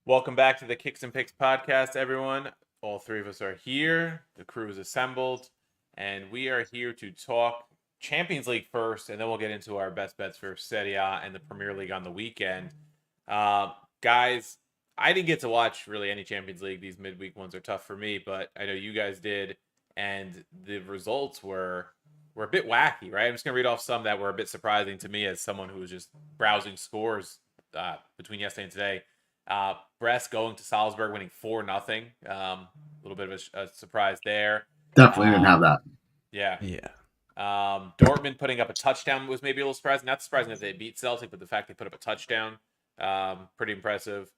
Welcome back to the Kicks and Picks podcast, everyone. All three of us are here. The crew is assembled, and we are here to talk Champions League first, and then we'll get into our best bets for Serie A and the Premier League on the weekend. Guys, I didn't get to watch really any Champions League. These midweek ones are tough for me, but I know you guys did, and the results were a bit wacky, right? I'm just going to read off some that were a bit surprising to me as someone who was just browsing scores between yesterday and today. Brest going to Salzburg, winning 4-0. A little bit of a surprise there. Definitely didn't have that. Yeah. Dortmund putting up a touchdown was maybe a little surprising. Not surprising that they beat Celtic, but the fact they put up a touchdown, pretty impressive.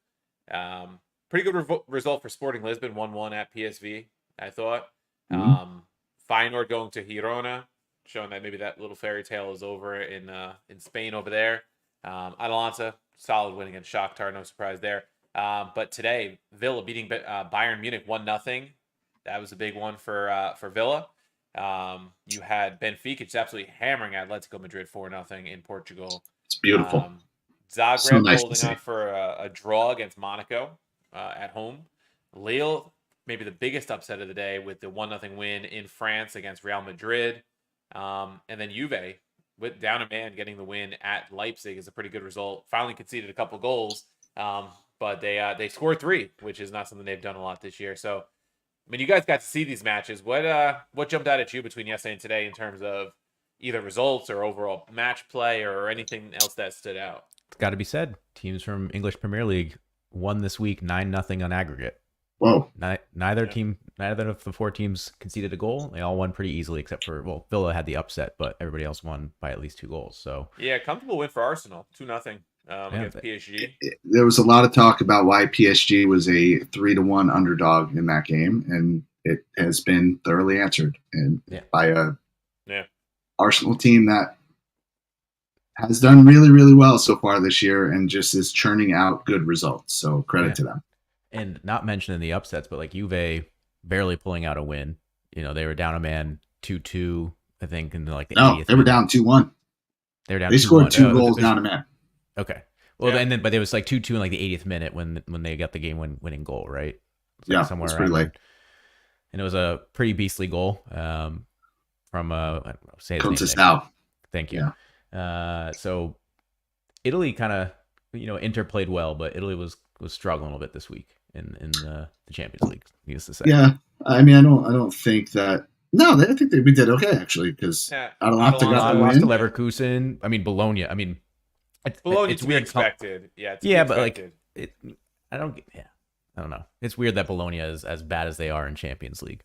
Pretty good result for Sporting Lisbon, 1-1 at PSV, I thought. Feyenoord going to Girona, showing that maybe that little fairy tale is over in Spain over there. Atalanta, solid win against Shakhtar, no surprise there. But today, Villa beating Bayern Munich 1-0. That was a big one for Villa. You had Benfica just absolutely hammering Atletico Madrid 4-0 in Portugal. It's beautiful. Zagreb So nice holding on for a draw against Monaco at home. Lille, maybe the biggest upset of the day with the 1-0 win in France against Real Madrid. And then Juve, with down a man, getting the win at Leipzig is a pretty good result. Finally conceded a couple goals, but they scored 3, which is not something they've done a lot this year. So, I mean, you guys got to see these matches. What jumped out at you between yesterday and today in terms of either results or overall match play or anything else that stood out? It's got to be said. Teams from English Premier League won this week 9-0 on aggregate. Whoa. Neither of the 4 teams conceded a goal. They all won pretty easily, except for, Villa had the upset, but everybody else won by at least 2 goals. So yeah, comfortable win for Arsenal, 2-0 against PSG. There was a lot of talk about why PSG was a 3-1 underdog in that game, and it has been thoroughly answered by a Arsenal team that has done really, really well so far this year and just is churning out good results. So credit to them. And not mentioning the upsets, but like Juve barely pulling out a win. You know, they were down a man 2-2, I think, in like the 80th they were down 2-1. They scored 2 goals down a man. Okay. Well, but it was like 2-2 in like the 80th minute when they got the game winning goal, right? Like somewhere it was pretty late. And it was a pretty beastly goal from I don't know, say his name. Conceição. Thank you. Yeah. So Italy kind of interplayed well, but Italy was struggling a little bit this week in the Champions League, needless to say. Yeah, I mean, I don't think that. No, I think we did okay actually because Atalanta got the win. Lost to Leverkusen. I mean, Bologna. I mean, it's weird. Expected. But like I don't know. It's weird that Bologna is as bad as they are in Champions League.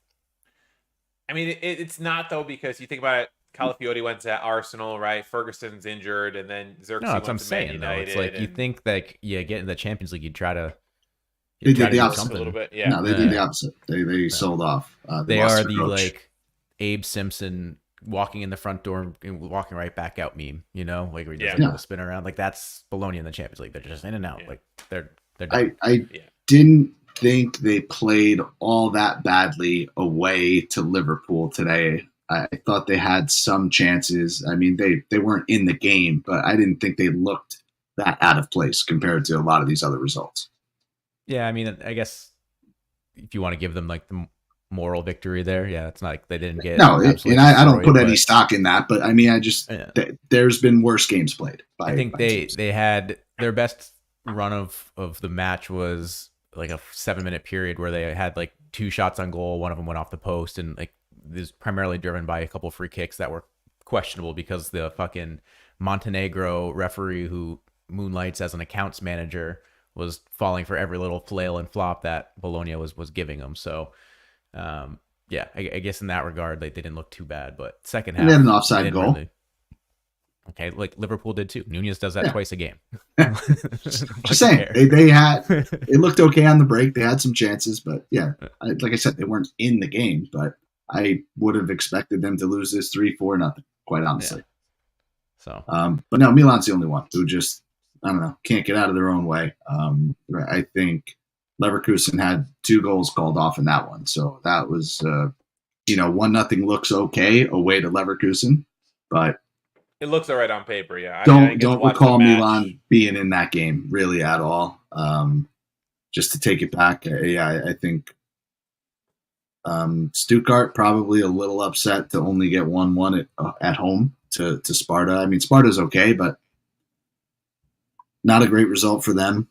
I mean, it's not though, because you think about it. Calafiori went to Arsenal, right? Ferguson's injured, and then Xerxes went to Man United. It's like you think that get in the Champions League, you try to. They did the opposite a little bit. Yeah. No, they did the opposite. They sold off. They are the coach. Like Abe Simpson walking in the front door and walking right back out meme. Like where he does a spin around. Like that's Bologna in the Champions League. They're just in and out. Yeah. Like they're done. I didn't think they played all that badly away to Liverpool today. I thought they had some chances. I mean, they weren't in the game, but I didn't think they looked that out of place compared to a lot of these other results. Yeah, I mean, I guess if you want to give them like the moral victory there, it's not like they didn't get. No, and I don't put any stock in that, but I mean, there's been worse games played. I think they had their best run of the match was like a 7-minute period where they had like 2 shots on goal. One of them went off the post, and like this primarily driven by a couple of free kicks that were questionable because the fucking Montenegro referee who moonlights as an accounts manager was falling for every little flail and flop that Bologna was giving them. So, I guess in that regard, they didn't look too bad. But second half, they had an offside goal. Really... Okay, like Liverpool did too. Nunez does that twice a game. Just saying, it looked okay on the break. They had some chances, but like I said, they weren't in the game. But I would have expected them to lose this 3-4-0, quite honestly. So, but no, Milan's the only one who just, I don't know, can't get out of their own way. I think Leverkusen had 2 goals called off in that one. So that was, 1-0 looks okay away to Leverkusen, but it looks all right on paper. Yeah. Don't recall Milan being in that game really at all. just to take it back, I think Stuttgart probably a little upset to only get 1-1 at home to Sparta. I mean, Sparta's okay, but not a great result for them.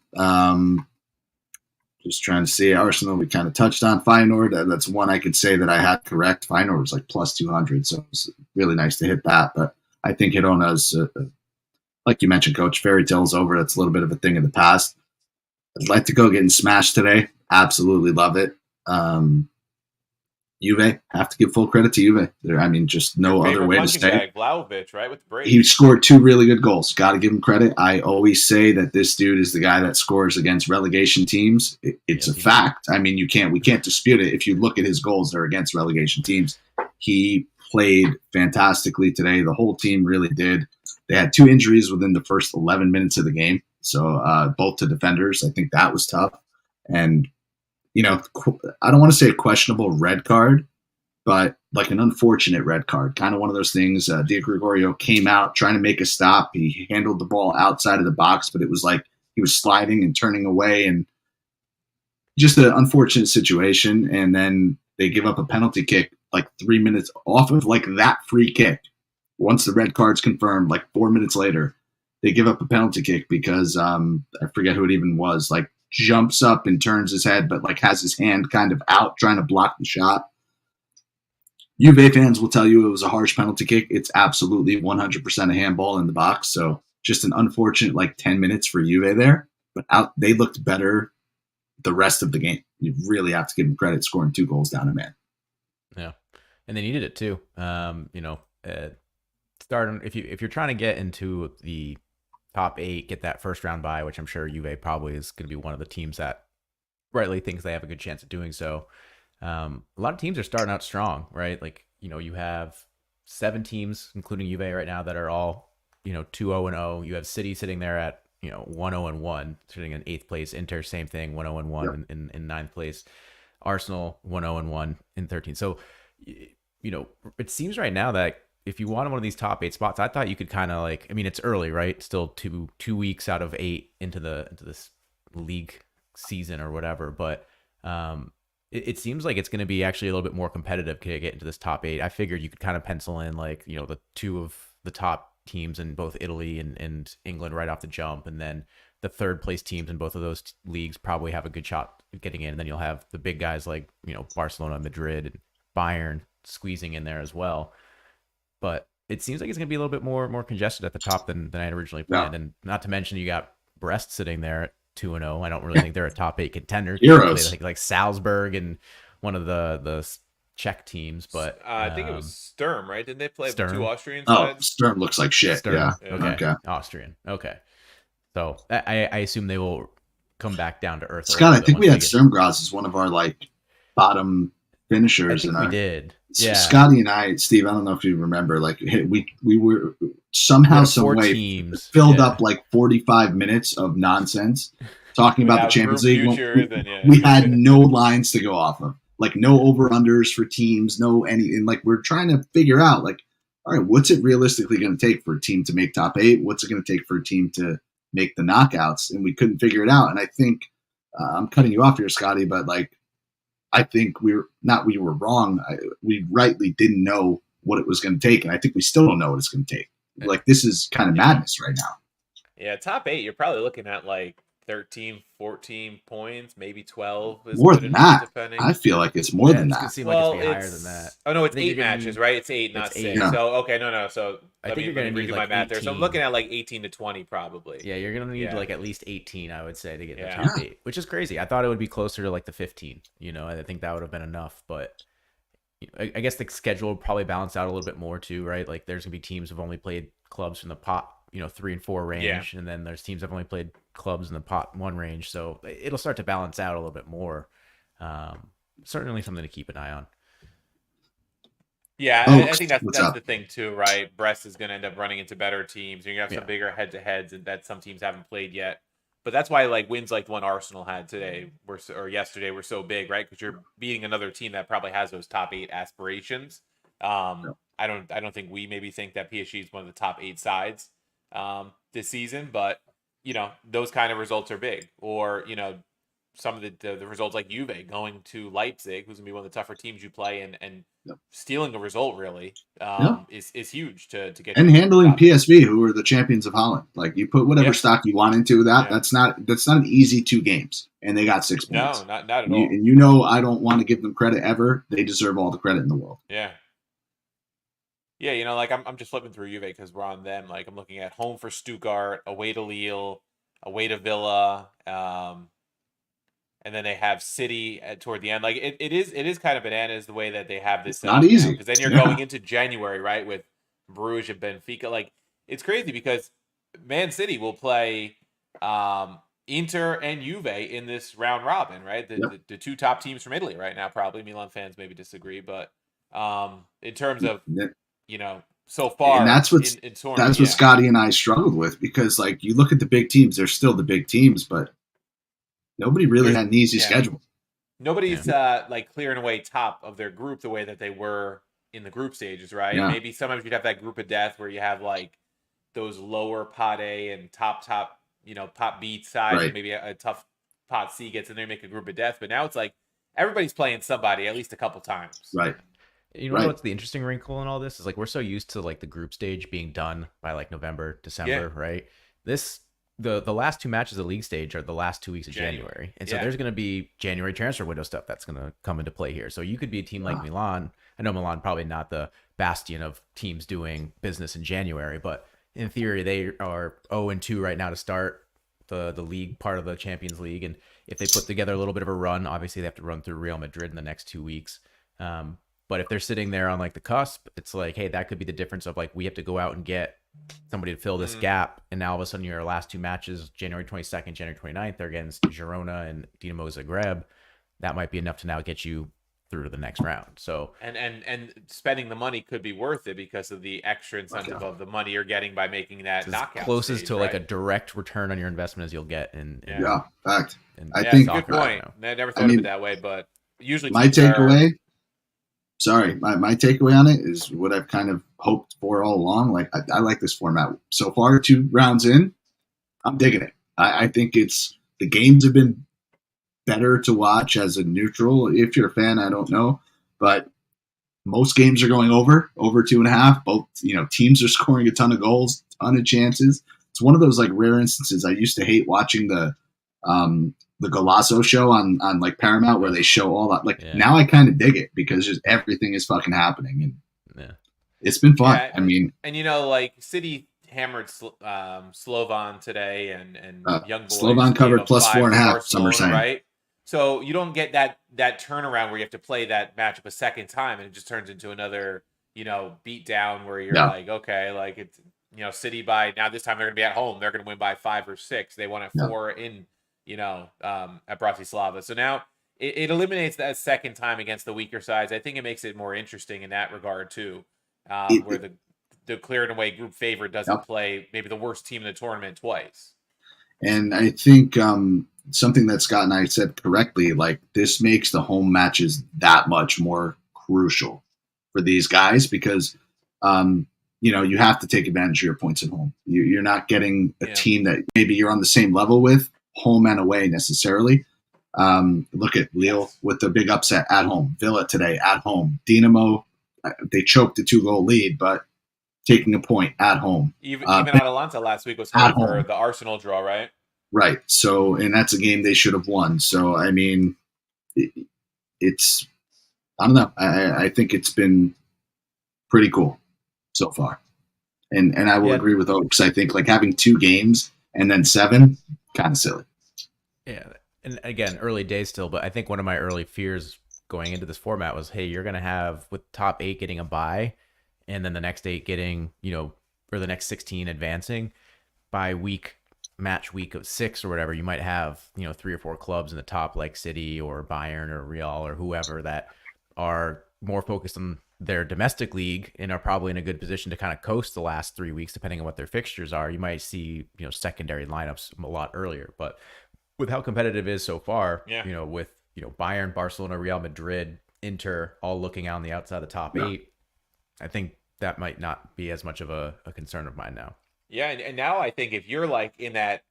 Just trying to see Arsenal. We kind of touched on Feyenoord. That's one I could say that I had correct. Feyenoord was like plus 200, so it's really nice to hit that. But I think Girona's, like you mentioned, Coach, fairy tale's over. That's a little bit of a thing in the past. I'd like to go getting smashed today. Absolutely love it. Juve, have to give full credit to Juve. I mean, just no other way to say it. Vlahovic, right, with the break. He scored 2 really good goals. Got to give him credit. I always say that this dude is the guy that scores against relegation teams. It's a fact. I mean, we can't dispute it. If you look at his goals, they're against relegation teams. He played fantastically today. The whole team really did. They had 2 injuries within the first 11 minutes of the game. So both to defenders. I think that was tough. And I don't want to say a questionable red card, but like an unfortunate red card. Kind of one of those things. Di Gregorio came out trying to make a stop. He handled the ball outside of the box, but it was like he was sliding and turning away, and just an unfortunate situation. And then they give up a penalty kick like 3 minutes off of like that free kick. Once the red card's confirmed, like 4 minutes later, they give up a penalty kick because I forget who it even was. Like, jumps up and turns his head, but like has his hand kind of out trying to block the shot. Juve fans will tell you it was a harsh penalty kick. It's absolutely 100% a handball in the box. So just an unfortunate like 10 minutes for Juve there, but they looked better the rest of the game. You really have to give them credit scoring 2 goals down a man. Yeah. And they needed it too. Starting if you're trying to get into the top 8, get that first round bye, which I'm sure Juve probably is going to be one of the teams that rightly thinks they have a good chance of doing so. A lot of teams are starting out strong, right? Like, you have 7 teams, including Juve right now, that are all, 2-0-0. You have City sitting there at, 1-0-1, sitting in 8th place. Inter, same thing, 1-0-1 in 9th place. Arsenal, 1-0-1 in 13th. So, it seems right now that if you wanted one of these top 8 spots, I thought you could kind of like, I mean, it's early, right? Still two weeks out of 8 into this league season or whatever, but it seems like it's going to be actually a little bit more competitive to get into this top 8. I figured you could kind of pencil in like, the 2 of the top teams in both Italy and England right off the jump, and then the 3rd place teams in both of those leagues probably have a good shot at getting in. And then you'll have the big guys like, Barcelona, Madrid, and Bayern squeezing in there as well. But it seems like it's going to be a little bit more congested at the top than I had originally planned. Yeah. And not to mention you got Brest sitting there at 2-0. I don't really think they're a top 8 contender. Heroes. Like Salzburg and one of the Czech teams. But I think it was Sturm, right? Didn't they play Sturm? 2 Austrian sides? Oh, Sturm looks like shit. Sturm. Yeah. Okay. Austrian. Okay. So I assume they will come back down to earth. Scott, I think we had Sturm Graz as one of our like bottom finishers. I think we did. Yeah. Scotty and I, Steve, I don't know if you remember, like we were somehow, some way filled up like 45 minutes of nonsense talking about the Champions League. We had no lines to go off of, like no over-unders for teams, no anything. Like we're trying to figure out like, all right, what's it realistically going to take for a team to make top 8? What's it going to take for a team to make the knockouts? And we couldn't figure it out. And I think I'm cutting you off here, Scotty, but like, I think we were wrong. We rightly didn't know what it was going to take, and I think we still don't know what it's going to take. Like, this is kind of madness right now. Yeah, top 8, you're probably looking at like 13, 14 points, maybe 12. More than that. Depending. I feel like it's more than that. It seems like it's be higher than that. Oh, no, it's 8 matches, right? It's 8, not 6. Yeah. So, okay, no. So, I think you're going to need redo like my math 18. there. So, I'm looking at like 18 to 20 probably. Yeah, you're going to need like at least 18, I would say, to get in the top 8, which is crazy. I thought it would be closer to like the 15. I think that would have been enough, but I guess the schedule would probably balance out a little bit more too, right? Like there's going to be teams who've only played clubs from the pot 3 and 4 range, and then there's teams that have only played clubs in the pot 1 range, so it'll start to balance out a little bit more. Certainly something to keep an eye on. Yeah, I think that's the thing too, right? Brest is going to end up running into better teams. You're going to have some bigger head-to-heads that some teams haven't played yet. But that's why like wins like the one Arsenal had today or yesterday were so big, right? Because you're beating another team that probably has those top 8 aspirations. I don't think we maybe think that PSG is one of the top 8 sides this season, but those kind of results are big. Or some of the results, like Juve going to Leipzig, who's gonna be one of the tougher teams you play, and Yep. stealing a result really is huge to get. And handling PSV, who are the champions of Holland. Like, you put whatever stock you want into that. Yeah. That's not an easy 2 games, and they got 6 points. No, not at all. And I don't want to give them credit ever. They deserve all the credit in the world. Yeah. Yeah, like I'm just flipping through Juve because we're on them. Like, I'm looking at home for Stuttgart, away to Lille, away to Villa, and then they have City toward the end. Like, it is kind of bananas the way that they have this. It's not easy, because then you're going into January, right, with Bruges and Benfica. Like, it's crazy because Man City will play Inter and Juve in this round robin, right? The 2 top teams from Italy right now. Probably Milan fans maybe disagree, but in terms of so far, and that's what Scotty and I struggled with, because like, you look at the big teams, they're still the big teams, but nobody really had an easy schedule. Nobody's like clearing away top of their group the way that they were in the group stages, right? Yeah. Maybe sometimes you'd have that group of death where you have like those lower pot A and top pot B sides, right. And maybe a tough pot C gets in there and make a group of death. But now it's like everybody's playing somebody at least a couple times. Right. You know what's the interesting wrinkle in all this is, like, we're so used to like the group stage being done by like November, December, right? The last 2 matches of the league stage are the last 2 weeks of January. And so there's going to be January transfer window stuff that's going to come into play here. So you could be a team like Milan. I know Milan probably not the bastion of teams doing business in January, but in theory they are 0-2 right now to start the league part of the Champions League. And if they put together a little bit of a run, obviously they have to run through Real Madrid in the next 2 weeks. But if they're sitting there on like the cusp, it's like, hey, that could be the difference of like, we have to go out and get somebody to fill this gap. And now all of a sudden your last 2 matches, January 22nd, January 29th, they're against Girona and Dinamo Zagreb. That might be enough to now get you through to the next round. So and spending the money could be worth it because of the extra incentive of the money you're getting by making that knockout closest stage, to like a direct return on your investment as you'll get in fact. I think good point. I never thought of it that way, but usually my takeaway. Sorry, my takeaway on it is what I've kind of hoped for all along. Like, I like this format so far. 2 rounds in, I'm digging it. I think the games have been better to watch as a neutral. If you're a fan, I don't know, but most games are going over 2.5. Both teams are scoring a ton of goals, ton of chances. It's one of those like rare instances. I used to hate watching the Golazo show on like Paramount where they show all that. Like, now I kind of dig it because just everything is fucking happening, and it's been fun. Yeah, I mean, and like City hammered Slovan today, and young boys. Slovan covered plus 4.5. Some are saying, right? So you don't get that turnaround where you have to play that matchup a second time, and it just turns into another beat down where you're like, okay, like it's City by now this time they're gonna be at home, they're gonna win by 5 or 6. They won at 4 in at Bratislava. So now it eliminates that second time against the weaker sides. I think it makes it more interesting in that regard too, where the clear and away group favorite doesn't play maybe the worst team in the tournament twice. And I think something that Scott and I said correctly, like, this makes the home matches that much more crucial for these guys because, you have to take advantage of your points at home. You're not getting a team that maybe you're on the same level with, home and away necessarily. Look at Lille with the big upset at home. Villa today at home. Dinamo, they choked a 2-goal lead, but taking a point at home. Even Atalanta last week was home for the Arsenal draw, right? Right. So, and that's a game they should have won. So, I mean, it's I don't know. I think it's been pretty cool so far. And I will agree with Oaks. I think like having 2 games and then 7, kind of silly. Yeah. And again, early days still, but I think one of my early fears going into this format was, hey, you're going to have with top 8 getting a bye and then the next 8 getting, or the next 16 advancing by match week of 6 or whatever, you might have, 3 or 4 clubs in the top like City or Bayern or Real or whoever that are more focused on their domestic league and are probably in a good position to kind of coast the last 3 weeks, depending on what their fixtures are. You might see, secondary lineups a lot earlier, but with how competitive it is so far, with, Bayern, Barcelona, Real Madrid, Inter, all looking out on the outside of the top 8, I think that might not be as much of a concern of mine now. Yeah, and now I think if you're like in that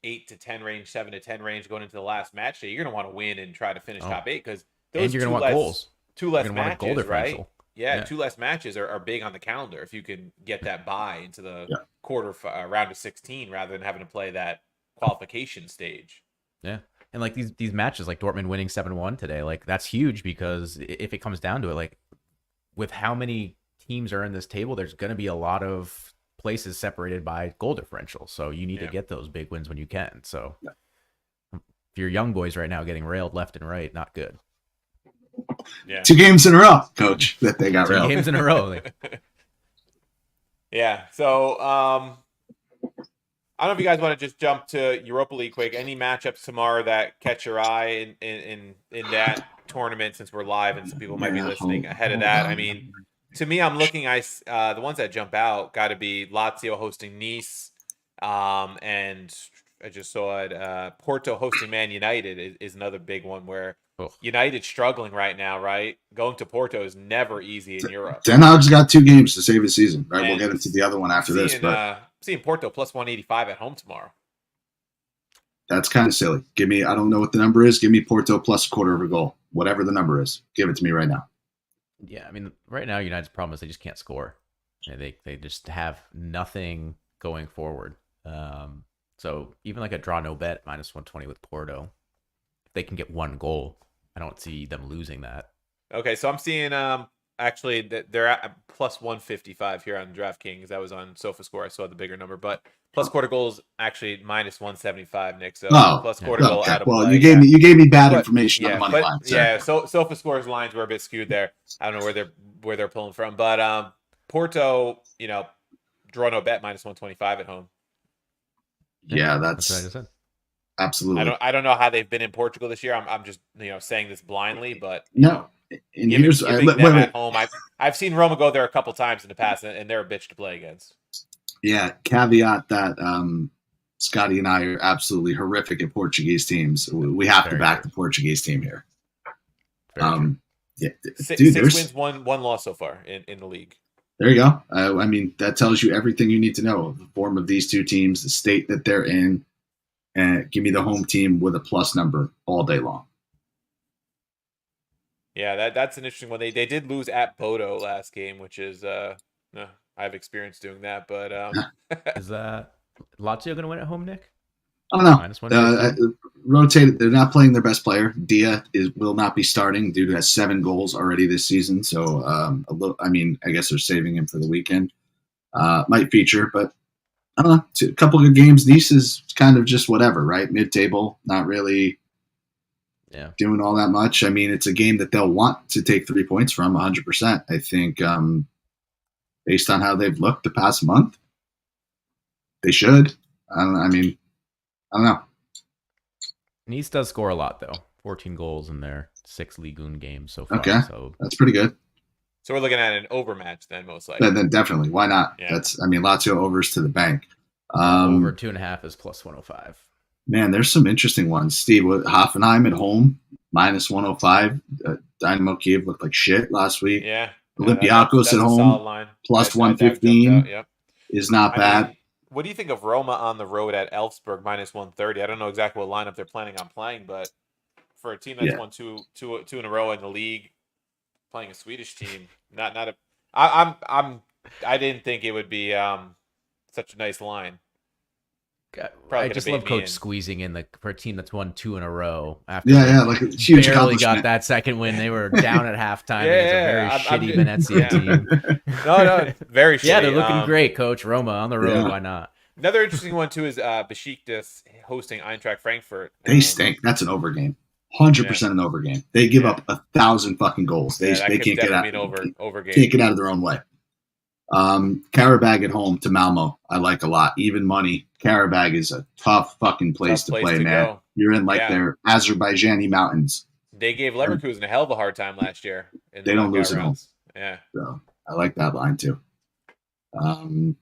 8 to 10 range, 7 to 10 range going into the last match day, you're going to want to win and try to finish top 8 because those and you're going to want goals. Two less want a goal matches, right? differential. Yeah, 2 less matches are big on the calendar if you can get that bye into the round of 16 rather than having to play that qualification stage. Yeah. And like these matches, like Dortmund winning 7-1 today, like that's huge because if it comes down to it, like with how many teams are in this table, there's going to be a lot of places separated by goal differential. So you need to get those big wins when you can. So if you're young boys right now getting railed left and right, not good. Yeah. 2 games in a row, coach, that they got railed. 2 games in a row. Yeah. So I don't know if you guys want to just jump to Europa League quick. Any matchups tomorrow that catch your eye in that tournament, since we're live and some people might be listening ahead of that? I mean, to me, I'm looking. The ones that jump out got to be Lazio hosting Nice, and I just saw it. Porto hosting Man United is another big one where United's struggling right now. Right, going to Porto is never easy in Europe. Den Hag's got 2 games to save his season. Right, we'll get into the other one after this. But seeing Porto plus 185 at home tomorrow. That's kind of silly. Give me. I don't know what the number is. Give me Porto plus a quarter of a goal, whatever the number is. Give it to me right now. Yeah, I mean, right now United's problem is they just can't score. They just have nothing going forward. So even like a draw no bet minus 120 with Porto, if they can get 1 goal, I don't see them losing that. Okay, so I'm seeing actually that they're at plus 155 here on DraftKings. That was on SofaScore. I saw the bigger number, but plus quarter goals actually minus 175, Nick. So plus quarter goal out of play. You gave me bad information on the money line. Yeah, so SofaScore's lines were a bit skewed there. I don't know where they're pulling from, but Porto, draw no bet minus 125 at home. Yeah, that's what I just said. Absolutely. I don't know how they've been in Portugal this year. I'm just saying this blindly, but no. And here's them at home. I've seen Roma go there a couple times in the past, and they're a bitch to play against. Yeah, caveat that Scotty and I are absolutely horrific at Portuguese teams. We have to back the Portuguese team here. Yeah, six wins, one loss so far in the league. There you go. I mean, that tells you everything you need to know of the form of these 2 teams, the state that they're in, and give me the home team with a plus number all day long. Yeah, that's an interesting one. They did lose at Bodo last game, which is I've experienced doing that, but is that Lazio going to win at home, Nick? I don't know. Rotated. They're not playing their best player. Dia will not be starting. Dude has 7 goals already this season. So I guess they're saving him for the weekend. Might feature, but I don't know. A couple good games. Nice is kind of just whatever, right? Mid-table, not really doing all that much. I mean, it's a game that they'll want to take 3 points from 100%. I think based on how they've looked the past month, they should. I don't know. Nice does score a lot, though. 14 goals in their 6 Ligue 1 games so far. Okay, so that's pretty good. So we're looking at an overmatch then, most likely. Then definitely. Why not? Yeah. Lazio overs to the bank. Over 2.5 is plus 105. Man, there's some interesting ones. Steve, Hoffenheim at home, minus 105. Dynamo Kiev looked like shit last week. Yeah. Olympiacos at home, plus 115 is not bad. What do you think of Roma on the road at Elfsborg minus 130? I don't know exactly what lineup they're planning on playing, but for a team that's won two in a row in the league, playing a Swedish team, I didn't think it would be such a nice line. I just love Coach squeezing in for a team that's won 2 in a row. After like a huge barely got that second win. They were down at halftime. It's a very shitty Venezia team. No, very shitty. Yeah, they're looking great, Coach. Roma on the road. Why not? Another interesting one too is Besiktas hosting Eintracht Frankfurt. They stink. That's an over game. 100% an over game. They give up 1,000 fucking goals. They can't get out. Over game. Can't get out of their own way. Karabag at home to Malmo, I like a lot. Even money. Karabag is a tough fucking place to play, man. Go. You're in their Azerbaijani mountains. They gave Leverkusen a hell of a hard time last year. They don't lose at home. Yeah. So I like that line too. I don't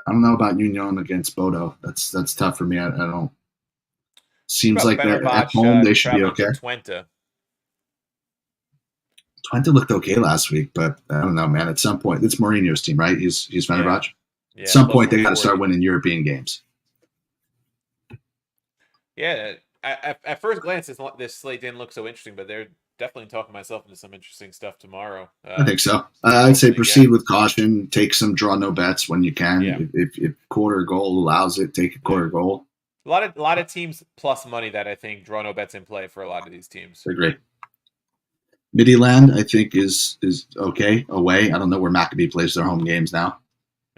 know about Union against Bodo. That's tough for me. I don't. Seems like they're at home. They should be okay. Twente looked okay last week, but I don't know, man. At some point, it's Mourinho's team, right? He's Fenerbahce. Yeah. At some point, they got to start winning European games. Yeah, at first glance, this slate didn't look so interesting, but they're definitely talking myself into some interesting stuff tomorrow. I think so. I'd say proceed with caution. Take some draw no bets when you can. Yeah. If quarter goal allows it, take a quarter goal. A lot of teams plus money that I think draw no bets in play for a lot of these teams. I agree. Midland, I think, is okay away. I don't know where Maccabee plays their home games now.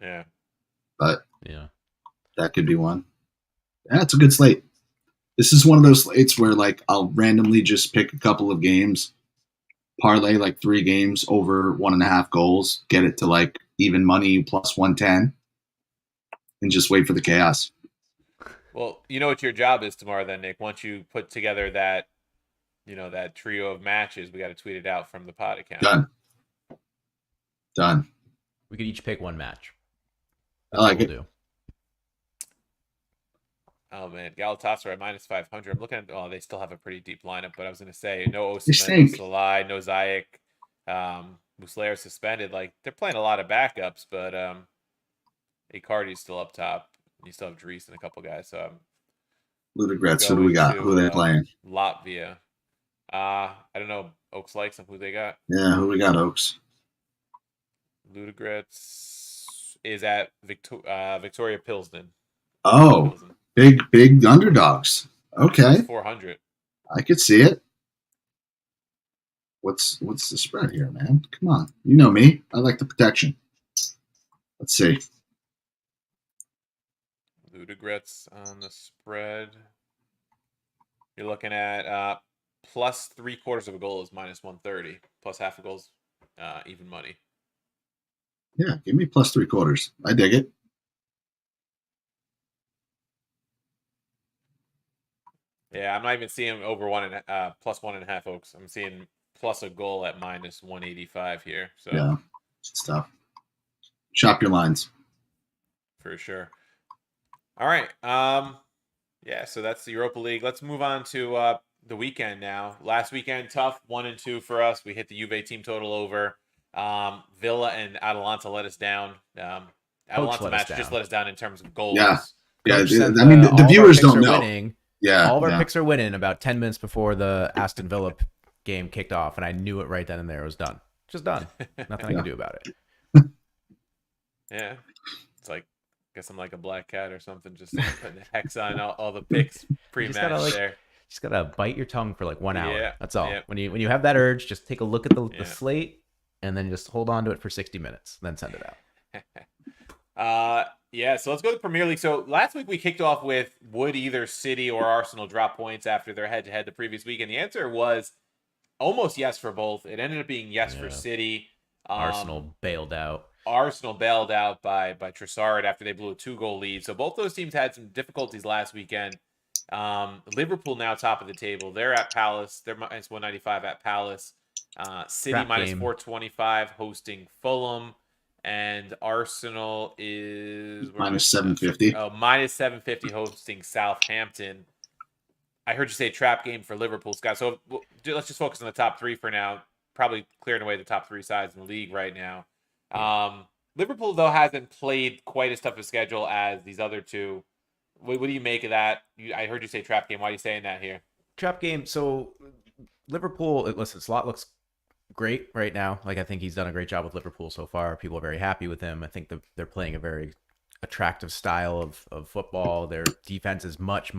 Yeah. But yeah, that could be one. Yeah, it's a good slate. This is one of those slates where like I'll randomly just pick a couple of games, parlay like 3 games over 1.5 goals, get it to like even money plus 110, and just wait for the chaos. Well, you know what your job is tomorrow then, Nick. Once you put together that, that trio of matches, we got to tweet it out from the pod account. Done. We could each pick one match. That's I like it. Do. Oh man, Galatasaray minus 500. I'm looking at. Oh, they still have a pretty deep lineup, but I was going to say no Osimhen, no Salai, no Ziyech, Muslera suspended. Like they're playing a lot of backups, but Icardi's still up top. You still have Dries and a couple guys. So Ludogorets. Who do we got? Who are they playing? Latvia. I don't know. Oaks likes them. Who they got? Yeah, who we got? Oaks. Ludogorets is at Victoria Pilsen. Oh, Pilsen. Big underdogs. Okay. 400. I could see it. What's the spread here, man? Come on. You know me. I like the protection. Let's see. Ludogorets on the spread. You're looking at plus 3/4 of a goal is minus 130. Plus half a goal is even money. Yeah, give me plus 3/4. I dig it. Yeah, I'm not even seeing over plus 1.5 Oaks. I'm seeing plus a goal at minus 185 here. So yeah, it's tough. Shop your lines. For sure. All right. Yeah, so that's the Europa League. Let's move on to the weekend now. Last weekend, tough 1-2 for us. We hit the Juve team total over. Villa and Atalanta let us down. Atalanta match just let us down in terms of goals. Yeah. I mean, the viewers don't know. Winning. Yeah, all of our picks are winning about 10 minutes before the Aston Villa game kicked off, and I knew it right then and there. It was done. Just done. Nothing I can do about it. Yeah. It's like, I guess I'm like a black cat or something, just putting the hex on all the picks pre-match there. Just gotta bite your tongue for like 1 hour. Yeah. That's all. Yeah. When you have that urge, just take a look at the slate and then just hold on to it for 60 minutes, then send it out. Yeah, so let's go to the Premier League. So last week we kicked off with would either City or Arsenal drop points after their head-to-head the previous week, and the answer was almost yes for both. It ended up being yes for City. Arsenal bailed out. Arsenal bailed out by Trossard after they blew a 2-goal lead. So both those teams had some difficulties last weekend. Liverpool now top of the table. They're at Palace. They're minus 195 at Palace. City minus 425 hosting Fulham. And Arsenal is minus 750. Oh, minus 750 hosting Southampton. I heard you say trap game for Liverpool, Scott. So let's just focus on the top 3 for now. Probably clearing away the top 3 sides in the league right now. Liverpool, though, hasn't played quite as tough a schedule as these other two. What do you make of that? I heard you say trap game. Why are you saying that here? Trap game. So Liverpool, listen, Slot looks great right now. Like, I think he's done a great job with Liverpool so far. People are very happy with him. I think they're playing a very attractive style of football. Their defense is much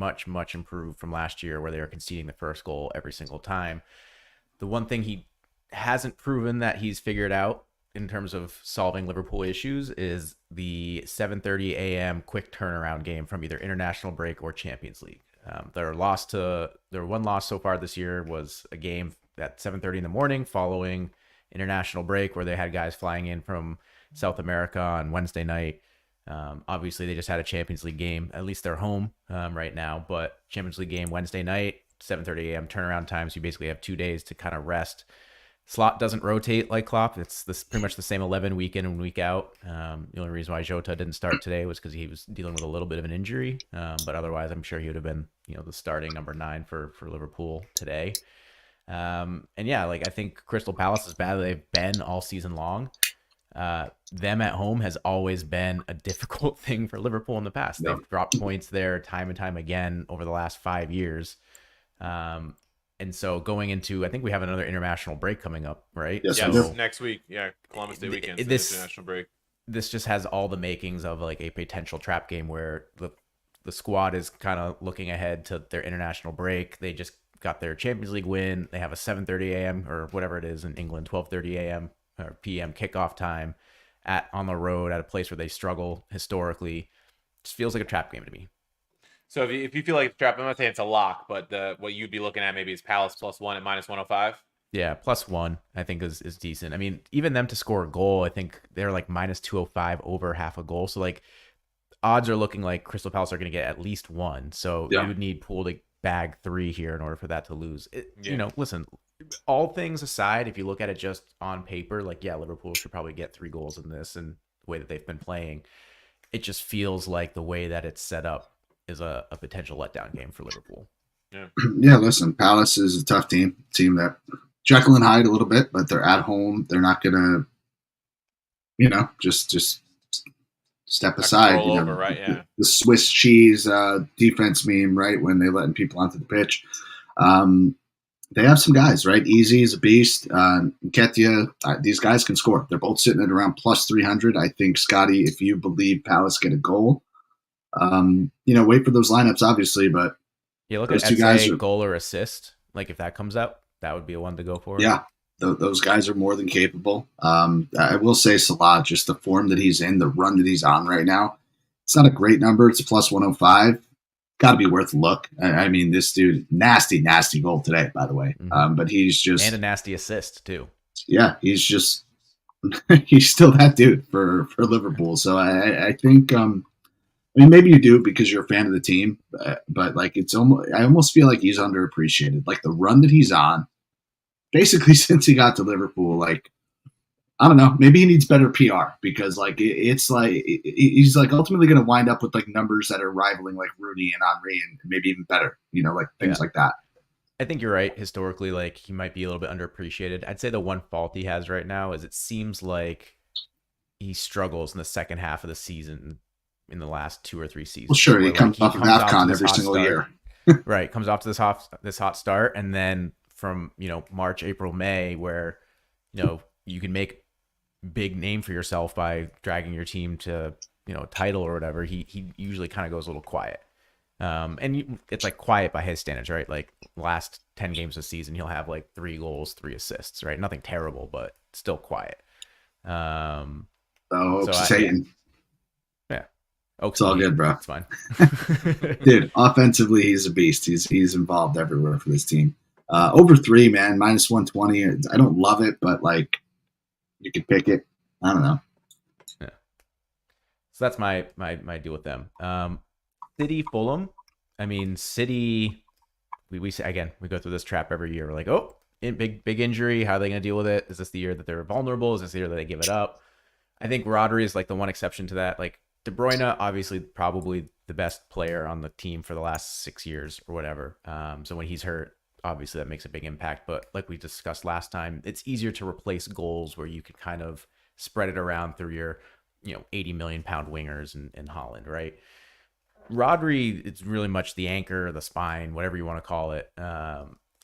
improved from last year, where they were conceding the first goal every single time. The one thing he hasn't proven that he's figured out in terms of solving Liverpool issues is the 7:30 a.m. quick turnaround game from either international break or Champions League. Their one loss so far this year was a game at 7:30 in the morning following international break, where they had guys flying in from South America on Wednesday night. Obviously, they just had a Champions League game. At least they're home right now, but Champions League game Wednesday night, 7:30 a.m. turnaround time. So you basically have 2 days to kind of rest. Slot doesn't rotate like Klopp. It's pretty much the same 11 week in and week out. The only reason why Jota didn't start today was because he was dealing with a little bit of an injury. But otherwise, I'm sure he would have been, the starting number 9 for Liverpool today. And yeah, like, I think Crystal Palace is bad. They've been all season long. them at home has always been a difficult thing for Liverpool in the past. Yep. They've dropped points there time and time again over the last 5 years. And so going into, I think we have another international break coming up, right? Yes, so next week. Yeah, Columbus Day weekend. This international break. This just has all the makings of like a potential trap game where the squad is kind of looking ahead to their international break. They just got their Champions League win. They have a 7:30 a.m. or whatever it is in England, 12:30 a.m. or p.m. kickoff time on the road at a place where they struggle historically. Just feels like a trap game to me. So if you feel like it's a trap, I'm not saying it's a lock, but what you'd be looking at maybe is Palace +1 at -105. Yeah, +1 I think is decent. I mean, even them to score a goal, I think they're like -205 over half a goal. So like odds are looking like Crystal Palace are going to get at least one. So you would need Poole to bag 3 here in order for that to lose. You know, listen, all things aside, if you look at it just on paper, like, yeah, Liverpool should probably get 3 goals in this and the way that they've been playing. It just feels like the way that it's set up is a potential letdown game for Liverpool. Yeah, listen, Palace is a tough team that Jekyll and Hyde a little bit, but they're at home. They're not going to, you know, just step aside. Roll over, right? Yeah. The Swiss cheese defense meme, right? When they're letting people onto the pitch. They have some guys, right? Easy is a beast. Nketiah, these guys can score. They're both sitting at around +300. I think, Scotty, if you believe Palace get a goal, wait for those lineups, obviously, but yeah, look at two guys goal or assist. Like if that comes out, that would be a one to go for. Yeah, those guys are more than capable. I will say Salah, just the form that he's in, the run that he's on right now, it's not a great number. It's a +105. Got to be worth a look. I mean, this dude, nasty goal today, by the way. But he's just... And a nasty assist, too. Yeah, he's just... he's still that dude for Liverpool. So I think... I mean, maybe you do because you're a fan of the team, but like I almost feel like he's underappreciated. Like the run that he's on, basically since he got to Liverpool, like, I don't know, maybe he needs better PR because like it's like he's like ultimately going to wind up with like numbers that are rivaling like Rooney and Henry and maybe even better, like things like that. I think you're right. Historically, like he might be a little bit underappreciated. I'd say the one fault he has right now is it seems like he struggles in the second half of the season in the last 2 or 3 seasons. Well, sure, he comes off of AFCON every single year. Right, comes off to this hot start, and then from March, April, May, where you can make big name for yourself by dragging your team to title or whatever. He usually kind of goes a little quiet, and it's like quiet by his standards, right? Like last 10 games of the season, he'll have like 3 goals, 3 assists, right? Nothing terrible, but still quiet. Satan. It's all good, bro. It's fine. Dude, offensively, he's a beast. He's involved everywhere for this team. Over 3, man, -120. I don't love it, but like you could pick it. I don't know. Yeah. So that's my deal with them. City, Fulham. I mean, City. We say again, we go through this trap every year. We're like, oh, big injury. How are they going to deal with it? Is this the year that they're vulnerable? Is this the year that they give it up? I think Rodri is like the one exception to that. Like De Bruyne, obviously, probably the best player on the team for the last 6 years or whatever. So when he's hurt, obviously that makes a big impact. But like we discussed last time, it's easier to replace goals where you can kind of spread it around through your, 80 million pound wingers in Holland, right? Rodri, it's really much the anchor, the spine, whatever you want to call it.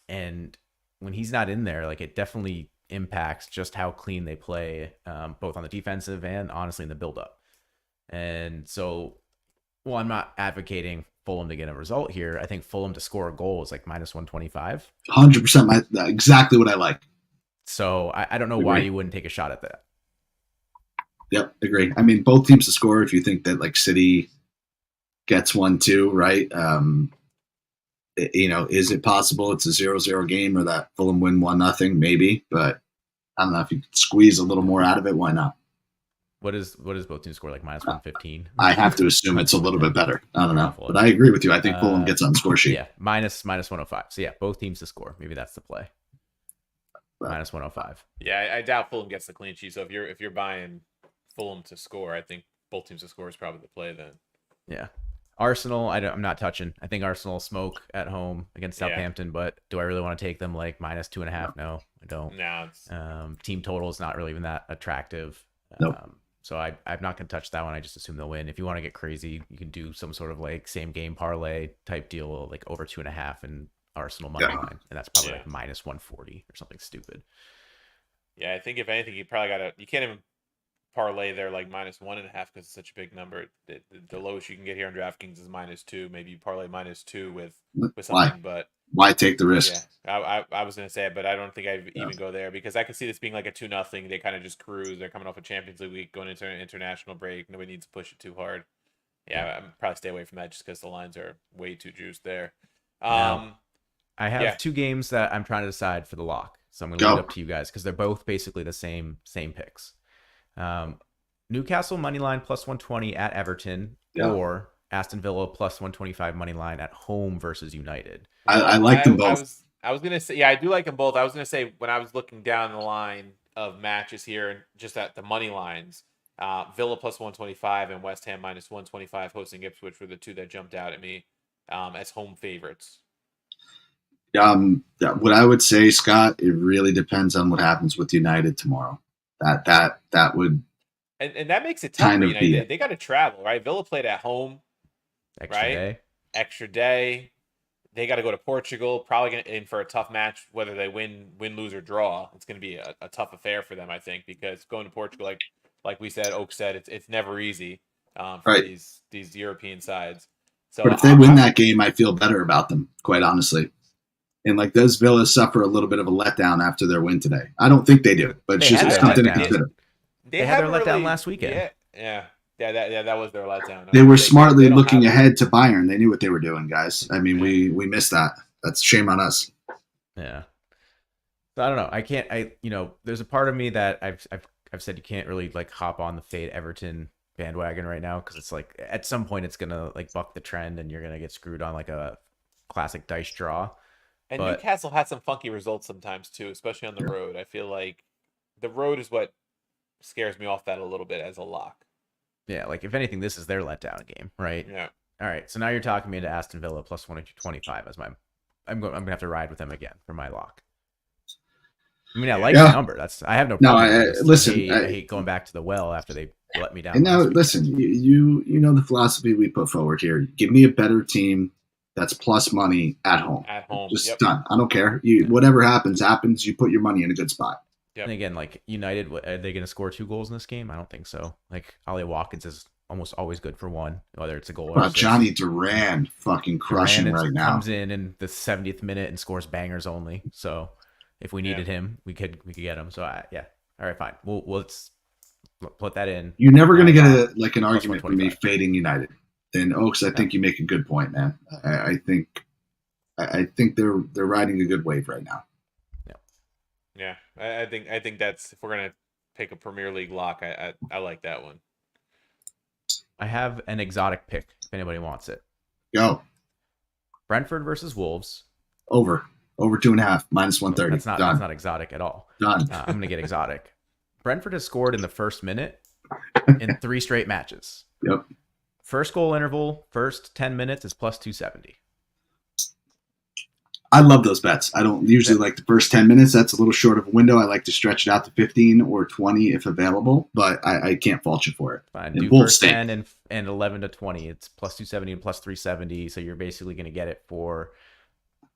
And when he's not in there, like it definitely impacts just how clean they play, both on the defensive and honestly in the build-up. And so, well, I'm not advocating Fulham to get a result here. I think Fulham to score a goal is like -125. 100%. Exactly what I like. So I don't know why you wouldn't take a shot at that. Yep, agree. I mean, both teams to score if you think that like City gets one too, right? Is it possible it's a 0-0 game or that Fulham win 1-0? Maybe, but I don't know if you could squeeze a little more out of it. Why not? What is both teams score like -115? I have to assume it's a little bit better. I don't know, but I agree with you. I think Fulham gets on the score sheet. Yeah, -105. So yeah, both teams to score. Maybe that's the play. -105. Yeah, I doubt Fulham gets the clean sheet. So if you're buying Fulham to score, I think both teams to score is probably the play then. Yeah. Arsenal, I'm not touching. I think Arsenal smoke at home against Southampton, but do I really want to take them like -2.5? No, I don't. No. Team total is not really even that attractive. Nope. So I'm not going to touch that one. I just assume they'll win. If you want to get crazy, you can do some sort of like same game parlay type deal, like over 2.5 and Arsenal money line, and that's probably like minus 140 or something stupid. Yeah, I think if anything, you probably gotta. You can't even parlay there like minus 1.5 because it's such a big number. The lowest you can get here on DraftKings is -2. Maybe you parlay -2 with something, but why take the risk? Yeah, I was gonna say it, but I don't think I even go there because I could see this being like a 2-0. They kind of just cruise. They're coming off a Champions League week, going into an international break. Nobody needs to push it too hard. Yeah, I'm probably stay away from that just because the lines are way too juiced there. Now, I have 2 games that I'm trying to decide for the lock, so I'm going to leave it up to you guys because they're both basically the same picks. Newcastle money line plus 120 at Everton, or Aston Villa plus 125 money line at home versus United. I like them both. I was gonna say, I do like them both. I was gonna say when I was looking down the line of matches here and just at the money lines, Villa plus 125 and West Ham minus 125 hosting Ipswich were the 2 that jumped out at me as home favorites. What I would say, Scott, it really depends on what happens with United tomorrow. That would. And that makes it tough. They got to travel, right? Villa played at home, Extra day. They got to go to Portugal. Probably going to in for a tough match, whether they win, lose, or draw. It's going to be a tough affair for them, I think, because going to Portugal, like we said, Oak said, it's never easy for these European sides. So, but if they win that game, I feel better about them, quite honestly. And like those Villas suffer a little bit of a letdown after their win today. I don't think they do, but it's just something to consider. They had their letdown last weekend. Yeah. That was their letdown. They were smartly looking ahead to Bayern. They knew what they were doing, guys. I mean, we missed that. That's shame on us. Yeah. So I don't know. There's a part of me that I've said you can't really like hop on the fade Everton bandwagon right now because it's like at some point it's gonna like buck the trend and you're gonna get screwed on like a classic dice draw. And Newcastle had some funky results sometimes too, especially on the road. I feel like the road is what scares me off that a little bit as a lock. Yeah, like if anything, this is their letdown game, right? Yeah. All right, so now you're talking me into Aston Villa plus 125 as I'm gonna have to ride with them again for my lock. I mean, I like the number. I have no problem. I hate going back to the well after they let me down. And now, listen, you know the philosophy we put forward here. Give me a better team that's plus money at home. At home, just done. I don't care. Whatever happens. You put your money in a good spot. Yep. And again, like United, are they going to score 2 goals in this game? I don't think so. Like Ollie Watkins is almost always good for 1, whether it's a goal or Johnny Duran fucking crushing right now. Comes in the 70th minute and scores bangers only. So if we needed him, we could get him. So all right, fine. Let's put that in. You're never going to get an argument from me fading United. And Oaks, I think you make a good point, man. I think they're riding a good wave right now. Yeah, I think that's if we're gonna pick a Premier League lock, I like that one. I have an exotic pick if anybody wants it. Go. Brentford versus Wolves. Over 2.5 minus 130. That's not exotic at all. Done. I'm gonna get exotic. Brentford has scored in the first minute in 3 straight matches. Yep. First goal interval, first 10 minutes is plus 270. I love those bets. I don't usually like the first 10 minutes. That's a little short of a window. I like to stretch it out to 15 or 20 if available, but I can't fault you for it. Fine. Do first 10 and 11 to 20. It's plus 270 and plus 370. So you're basically going to get it for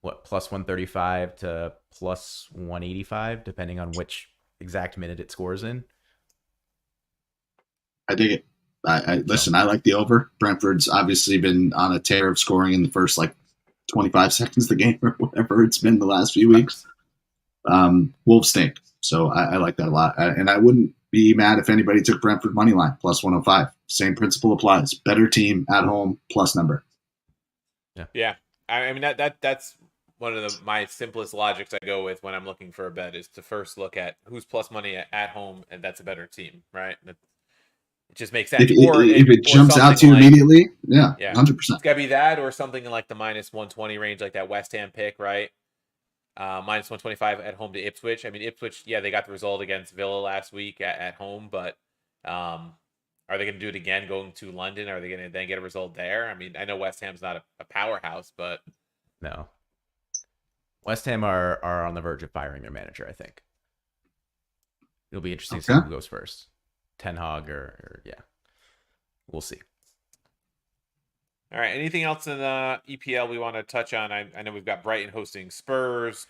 plus 135 to plus 185, depending on which exact minute it scores in. I dig it. Listen, I like the over. Brentford's obviously been on a tear of scoring in the first 25 seconds of the game or whatever it's been the last few weeks. Wolves stink. So I like that a lot. And I wouldn't be mad if anybody took Brentford money line plus 105. Same principle applies. Better team at home plus number. Yeah. I mean, that's one of my simplest logics I go with when I'm looking for a bet is to first look at who's plus money at home, and that's a better team, right? It just makes sense. If it jumps out to you immediately, 100%. It's got to be that or something in like the minus 120 range, like that West Ham pick, right? Minus 125 at home to Ipswich. I mean, Ipswich, they got the result against Villa last week at home, but are they going to do it again going to London? Are they going to then get a result there? I mean, I know West Ham's not a powerhouse, but... No. West Ham are on the verge of firing their manager, I think. It'll be interesting to see who goes first. Ten Hag or yeah, we'll see. All right. Anything else in the EPL we want to touch on? I know we've got Brighton hosting Spurs.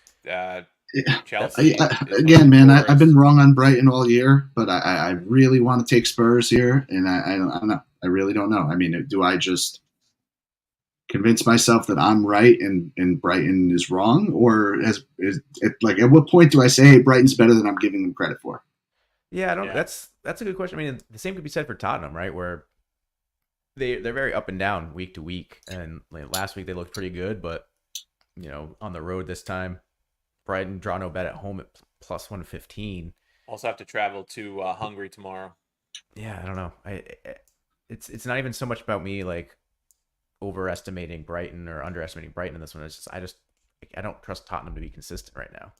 Chelsea. Again, man, I've been wrong on Brighton all year, but I really want to take Spurs here, and I don't know. I really don't know. I mean, do I just convince myself that I'm right and Brighton is wrong, or is it like at what point do I say, hey, Brighton's better than I'm giving them credit for? Yeah, I don't. Yeah. That's a good question. I mean, the same could be said for Tottenham, right? Where they're very up and down week to week, and like last week they looked pretty good, but on the road this time, Brighton draw no bet at home at plus 115. Also have to travel to Hungary tomorrow. Yeah, I don't know. It's not even so much about me like overestimating Brighton or underestimating Brighton in this one. It's just I don't trust Tottenham to be consistent right now.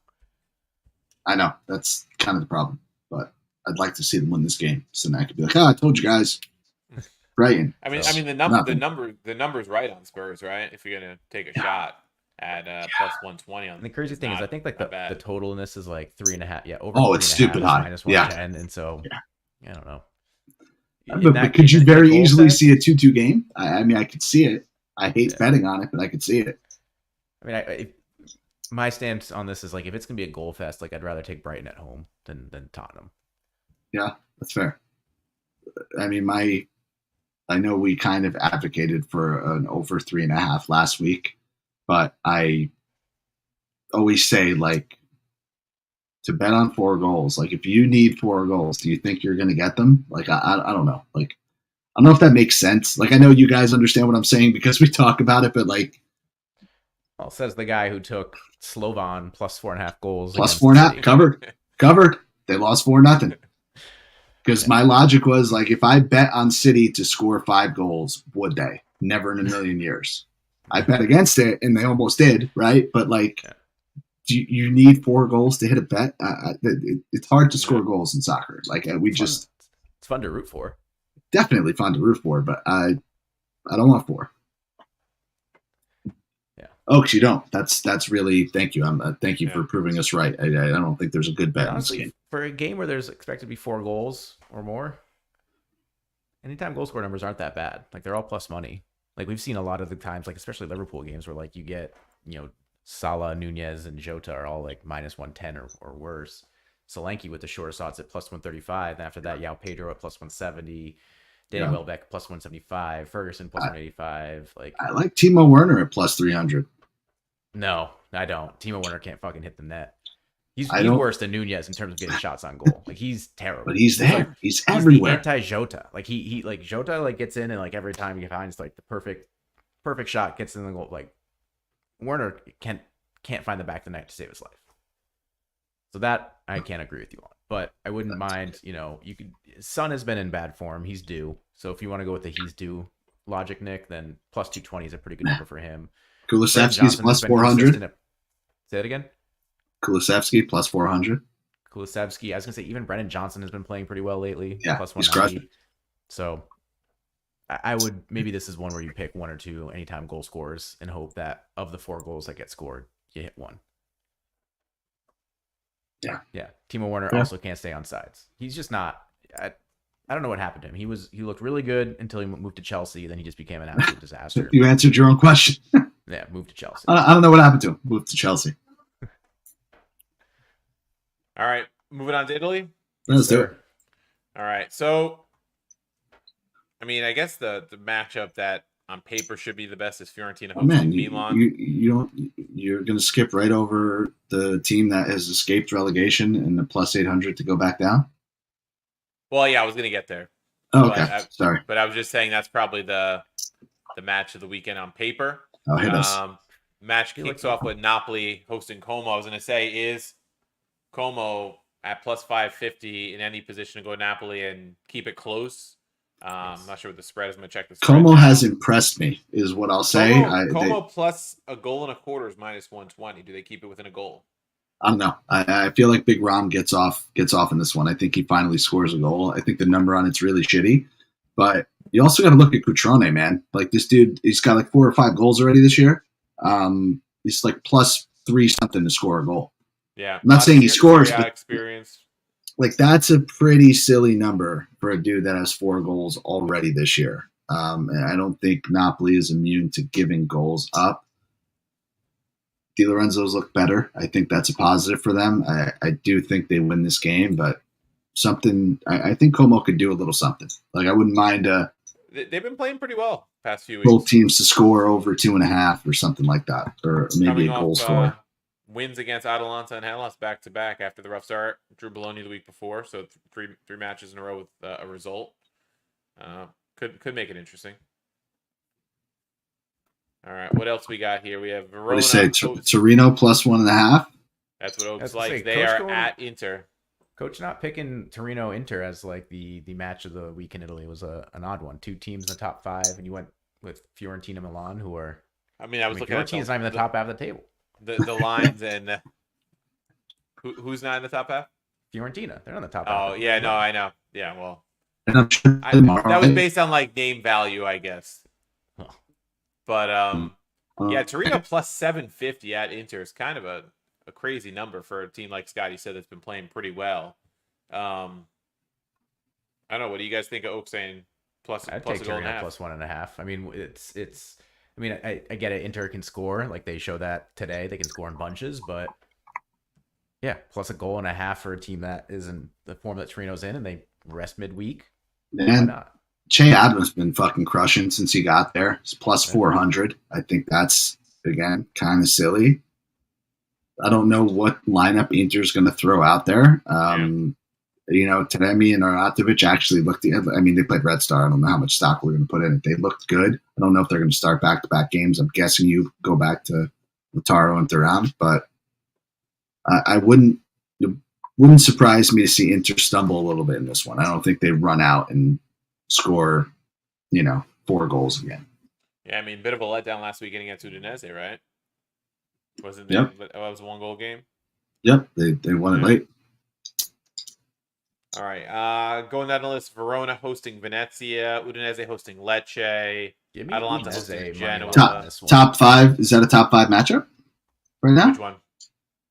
I know that's kind of the problem, but I'd like to see them win this game, so then I could be like, I told you guys. Brighton. I mean, the number's right on Spurs, right? If you're gonna take a shot at plus 120 on. And the crazy thing is, I think like the total in this is like 3.5. Yeah, over. Oh, it's stupid high. Minus 110, and so I don't know. But could you very easily see a 2-2 game? I mean, I could see it. I hate betting on it, but I could see it. I mean, my stance on this is like if it's gonna be a goal fest, like I'd rather take Brighton at home than Tottenham. Yeah, that's fair. I mean, I know we kind of advocated for an over 3.5 last week, but I always say like to bet on 4 goals. Like if you need 4 goals, do you think you're going to get them? Like I don't know. Like I don't know if that makes sense. Like I know you guys understand what I'm saying because we talk about it, but like. Well, says the guy who took Slovan plus 4.5 goals. Plus 4.5 covered. They lost 4-0. Because my logic was like, if I bet on City to score 5 goals, would they? Never in a million years. I bet against it, and they almost did, right? But like, do you need 4 goals to hit a bet? It's hard to score goals in soccer. Like it's fun to root for. Definitely fun to root for, but I don't want 4. Yeah. Oh, because you don't. That's really thank you. Thank you for proving us right. I don't think there's a good bet honestly, in this game. For a game where there's expected to be 4 goals or more, anytime goal score numbers aren't that bad. Like they're all plus money. Like we've seen a lot of the times, like especially Liverpool games, where like you get Salah, Nunez, and Jota are all like minus 110 or worse. Solanke with the shortest odds at plus 135. And after that, Yao Pedro at plus 170. Danny Welbeck plus 175. Ferguson plus 185. Like I like Timo Werner at plus 300. No, I don't. Timo Werner can't fucking hit the net. He's worse than Nunez in terms of getting shots on goal. Like he's terrible. But he's there. Like, he's everywhere. He's anti-Jota. Like he like Jota like gets in and like every time he finds like the perfect shot gets in the goal. Like Werner can't find the back of the net to save his life. So that I can't agree with you on. But I wouldn't mind, you could. Son has been in bad form. He's due. So if you want to go with the he's due logic, Nick, then plus 220 is a pretty good number for him. Kulusevski's plus 400. Say it again. Kulusevski plus 400. Kulusevski. I was gonna say even Brennan Johnson has been playing pretty well lately. Yeah, plus 190. So I would maybe this is one where you pick 1 or 2 anytime goal scorers and hope that of the 4 goals that get scored, you hit 1. Yeah. Timo Werner also can't stay on sides. He's just not. I don't know what happened to him. He looked really good until he moved to Chelsea. Then he just became an absolute disaster. You answered your own question. Yeah, moved to Chelsea. I don't know what happened to him. Moved to Chelsea. All right, moving on to Italy. Let's do it. All right, so I mean, I guess the matchup that on paper should be the best is Fiorentina hosting Milan. You're going to skip right over the team that has escaped relegation and the plus 800 to go back down? Well, yeah, I was going to get there. Oh, okay, sorry. But I was just saying that's probably the match of the weekend on paper. Oh, hit us. Match kicks off with Napoli hosting Como. I was going to say, is Como at plus 550 in any position to go Napoli and keep it close? I'm not sure what the spread is. I'm going to check the spread. Como has impressed me, is what I'll say. Como plus a goal and a quarter is minus 120. Do they keep it within a goal? I don't know. I feel like Big Rom gets off in this one. I think he finally scores a goal. I think the number on it's really shitty. But you also got to look at Cutrone, man. Like this dude, he's got like 4 or 5 goals already this year. He's like plus 3 something to score a goal. Yeah. I'm not saying he scores, but experience. like that's a pretty silly number for a dude that has 4 goals already this year. And I don't think Napoli is immune to giving goals up. Di Lorenzo's look better. I think that's a positive for them. I do think they win this game, but something I think Como could do a little something. Like I wouldn't mind they've been playing pretty well past few weeks. both teams to score over 2.5 or something like that, or maybe Coming a goal off, score. Wins against Atalanta and Hellas back to back after the rough start. Drew Bologna the week before, so three matches in a row with a result. Could make it interesting. All right, what else we got here? We have Verona. What do you say? Torino plus 1.5. That's what Oaks likes. They are at Inter. Coach not picking Torino Inter as like the match of the week in Italy was an odd one. 2 teams in the top 5, and you went with Fiorentina Milan, who are. I was looking at Fiorentina's not even the top half of the table. The lines and who's not in the top half? Fiorentina. They're on the top half. Oh yeah, no, I know. Yeah, well, And I'm sure that was based on like name value, I guess. Huh. But yeah, Torino plus 750 at Inter is kind of a crazy number for a team like Scotty said that's been playing pretty well. I don't know. What do you guys think of Oak saying I'd plus take a goal and a Torino half? plus 1.5. I mean, it's. I mean, I get it. Inter can score, like they show that today. They can score in bunches, but yeah, plus a goal and a half for a team that is in the form that Torino's in, and they rest midweek. Why Man, not? Che Adams been fucking crushing since he got there. It's plus 400. I think that's again kind of silly. I don't know what lineup Inter's going to throw out there. You know, Taremi and Arnautovic actually looked. I mean, they played Red Star. I don't know how much stock we're going to put in it. They looked good. I don't know if they're going to start back-to-back games. I'm guessing you go back to Lautaro and Thuram, but I wouldn't. It wouldn't surprise me to see Inter stumble a little bit in this one. I don't think they run out and score, 4 goals again. Yeah, I mean, bit of a letdown last weekend against Udinese, right? Wasn't Yep. It was a 1-goal game. Yep, they won it late. All right, going down the list: Verona hosting Venezia, Udinese hosting Lecce, Give me Atalanta Udinese hosting money Genoa. line on this one. Top 5. Is that a top 5 matchup right now? Which one?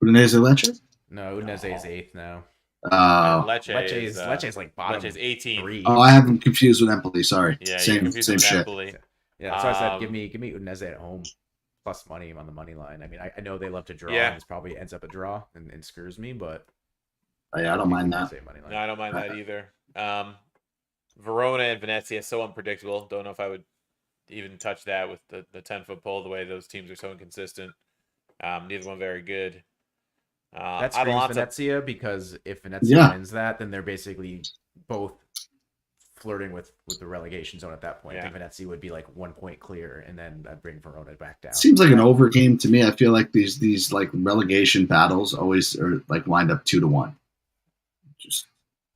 Udinese Lecce? No, Udinese is 8th now. Lecce is like bottom. Lecce's 18. 3. Oh, I have them confused with Empoli. Sorry. Yeah, same shit. Napoli. Yeah, that's why I said give me Udinese at home plus money on the money line. I mean, I know they love to draw, and this probably ends up a draw and screws me, but Yeah, I don't mind that. No, I don't mind that either. Verona and Venezia so unpredictable. Don't know if I would even touch that with the 10-foot pole. The way those teams are so inconsistent. Neither one very good. That screams Atalanta, Venezia, because if Venezia wins that, then they're basically both flirting with the relegation zone at that point. I think Venezia would be like 1 point clear, and then I'd bring Verona back down. Seems like an over game to me. I feel like these like relegation battles always are like wind up 2-1. Just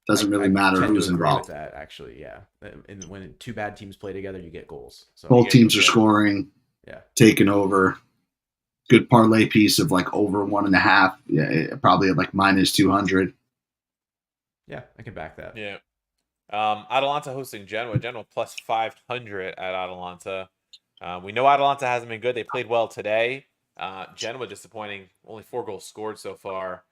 doesn't really matter who's involved. With that, actually, yeah. And when 2 bad teams play together, you get goals. So both teams are scoring. Yeah, taking over. Good parlay piece of like over 1.5. Yeah, probably at like minus 200. Yeah, I can back that. Yeah. Atalanta hosting Genoa. Genoa plus 500 at Atalanta. We know Atalanta hasn't been good. They played well today. Genoa disappointing. Only 4 goals scored so far.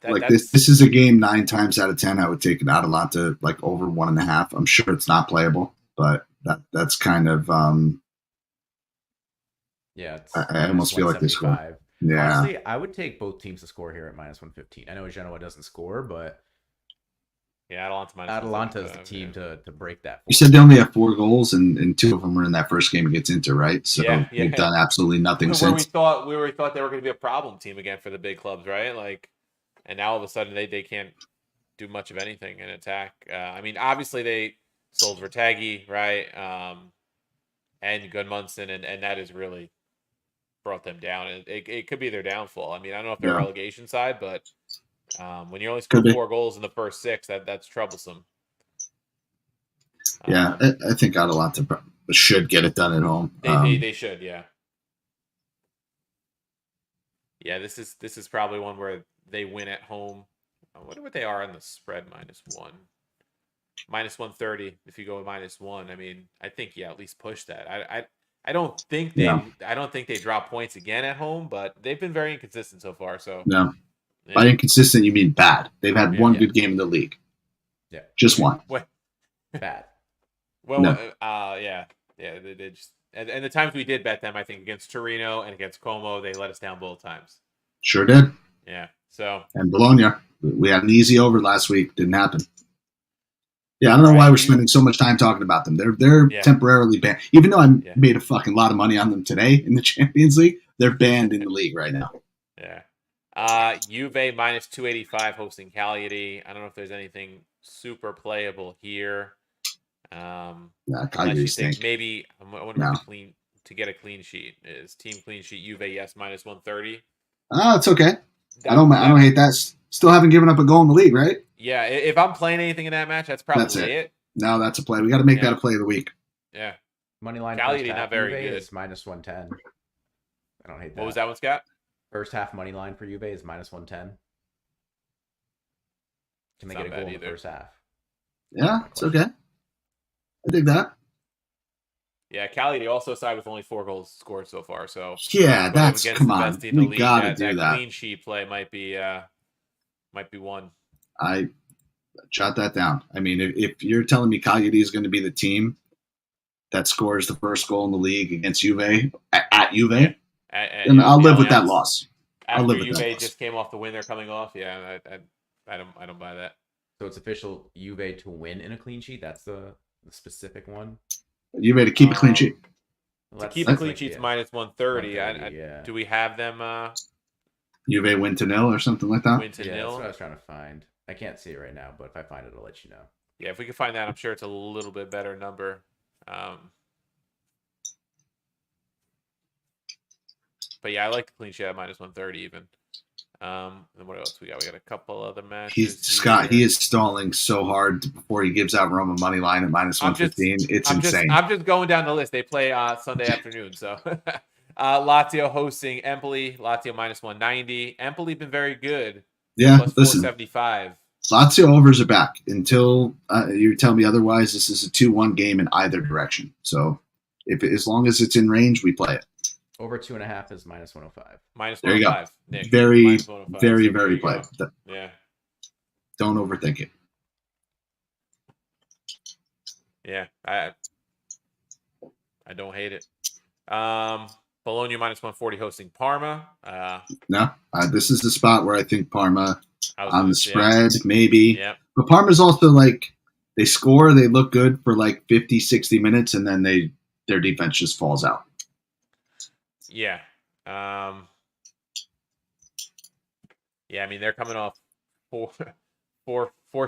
This is a game 9 times out of 10 I would take an Atalanta like over 1.5. I'm sure it's not playable, but that's kind of yeah. I almost feel like they score. Yeah. Honestly, I would take both teams to score here at minus 115. I know Genoa doesn't score, but yeah, Atalanta is the team to break that. You said they only have 4 goals, and 2 of them were in that first game against Inter, right? So they've done absolutely nothing since. We thought they were going to be a problem team again for the big clubs, right? Like, and now all of a sudden they can't do much of anything in attack. I mean, obviously they sold Vertaghi, right? And Gudmundsson, and that has really brought them down. It could be their downfall. I mean, I don't know if they're relegation side, but when you only score 4 goals in the first 6, that's troublesome. Yeah, I think Atalanta should get it done at home. They should, yeah. Yeah, this is probably one where they win at home. I wonder what they are on the spread, -1. -130 if you go with -1. I mean, I think at least push that. I don't think they drop points again at home, but they've been very inconsistent so far. So Yeah. By inconsistent, you mean bad. They've had one good game in the league. Yeah. Just one. Bad. Well, No. yeah. They just and the times we did bet them, I think against Torino and against Como, they let us down both times. Sure did. Yeah. So. And Bologna, we had an easy over last week. Didn't happen. Yeah, I don't know why we're spending so much time talking about them. They're temporarily banned. Even though I made a fucking lot of money on them today in the Champions League, they're banned in the league right now. Yeah. Juve minus 285 hosting Cagliari. I don't know if there's anything super playable here. Cagliari you stink. think maybe I wonder if to get a clean sheet is team clean sheet Juve yes minus 130. It's okay. I don't hate that. Still haven't given up a goal in the league, right? Yeah, if I'm playing anything in that match, that's probably it. No, that's a play. We got to make that a play of the week. Yeah. Money line. Cagliari not very Juve good. Is minus 110. I don't hate that. What was that one, Scott? First half money line for Juve is minus 110. Can they get a goal in the first half? Yeah, it's okay. I dig that. Yeah, Cagliari also side with only 4 goals scored so far. So yeah, that's come on. We gotta do that. Clean sheet play might be one. I jot that down. I mean, if you're telling me Cagliari is going to be the team that scores the first goal in the league against Juve at Juve, then I'll live with that loss. After Juve just came off the win, they're coming off. Yeah, I don't buy that. So it's official Juve to win in a clean sheet. That's the specific one. Juve to keep a clean sheet. To keep a clean sheet's minus 130. Do we have them? Juve win to 0 or something like that. Win to 0. That's what I was trying to find. I can't see it right now, but if I find it, I'll let you know. Yeah, if we can find that, I'm sure it's a little bit better number. But yeah, I like the clean sheet at minus 130 even. And what else we got? We got a couple other matches. Scott, he is stalling so hard before he gives out Roma money line at minus 115. It's insane. I'm just going down the list. They play Sunday afternoon, so Lazio hosting Empoli. Lazio minus 190. Empoli been very good. Yeah, plus 475. Lazio overs are back. Until you tell me otherwise, this is a 2-1 game in either direction. So as long as it's in range, we play it. Over 2.5 is minus 105. Minus 105. There you go. Nick, very, so very play. Yeah. Don't overthink it. Yeah, I don't hate it. Bologna minus 140 hosting Parma. No, this is the spot where I think Parma on the spread, maybe. Yeah. But Parma's also like, they score, they look good for like 50, 60 minutes, and then their defense just falls out. Yeah. Yeah, I mean, they're coming off four